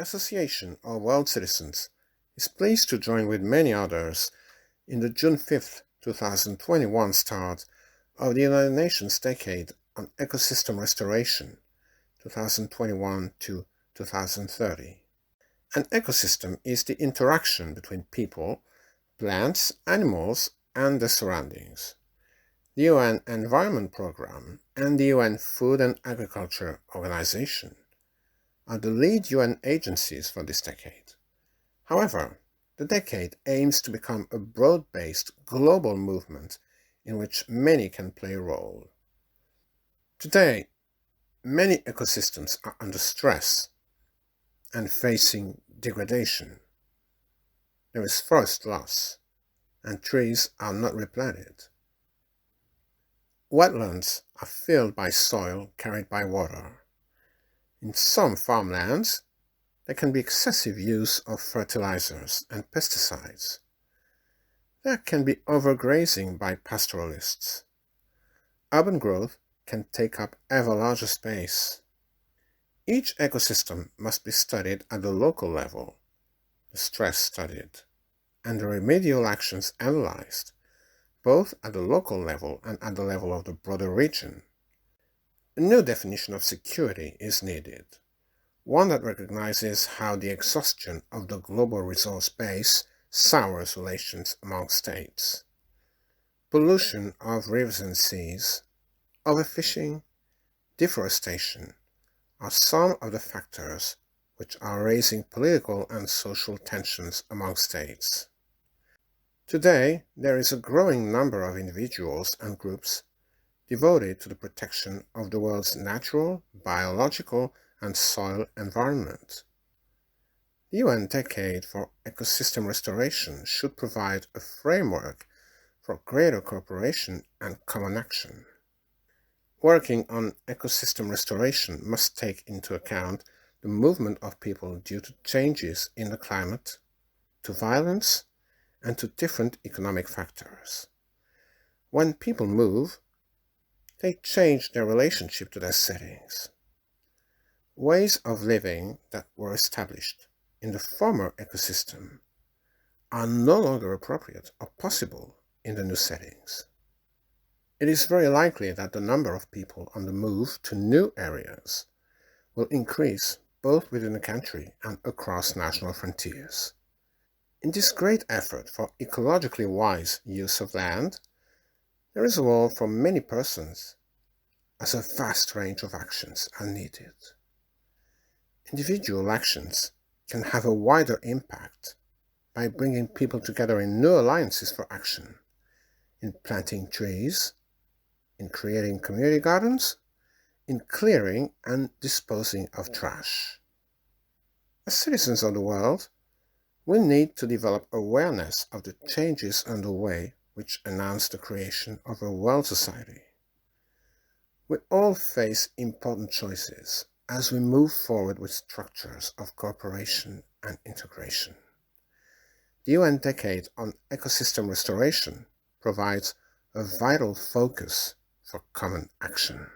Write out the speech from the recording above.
Association of World Citizens is pleased to join with many others in the June 5, 2021 start of the United Nations Decade on Ecosystem Restoration 2021 to 2030. An ecosystem is the interaction between people, plants, animals, and the surroundings. The UN Environment Programme and the UN Food and Agriculture Organization are the lead UN agencies for this decade. However, the decade aims to become a broad-based global movement in which many can play a role. Today, many ecosystems are under stress and facing degradation. There is forest loss, and trees are not replanted. Wetlands are filled by soil carried by water. In some farmlands, there can be excessive use of fertilizers and pesticides. There can be overgrazing by pastoralists. Urban growth can take up ever larger space. Each ecosystem must be studied at the local level, the stress studied, and the remedial actions analyzed, both at the local level and at the level of the broader region. A new definition of security is needed, one that recognizes how the exhaustion of the global resource base sours relations among states. Pollution of rivers and seas, overfishing, deforestation are some of the factors which are raising political and social tensions among states. Today, there is a growing number of individuals and groups devoted to the protection of the world's natural, biological, and soil environment. The UN Decade for Ecosystem Restoration should provide a framework for greater cooperation and common action. Working on ecosystem restoration must take into account the movement of people due to changes in the climate, to violence, and to different economic factors. When people move, they change their relationship to their settings. Ways of living that were established in the former ecosystem are no longer appropriate or possible in the new settings. It is very likely that the number of people on the move to new areas will increase both within the country and across national frontiers. In this great effort for ecologically wise use of land, there is a role for many persons, as a vast range of actions are needed. Individual actions can have a wider impact by bringing people together in new alliances for action, in planting trees, in creating community gardens, in clearing and disposing of trash. As citizens of the world, we need to develop awareness of the changes underway which announce the creation of a world society. We all face important choices as we move forward with structures of cooperation and integration. The UN Decade on Ecosystem Restoration provides a vital focus for common action.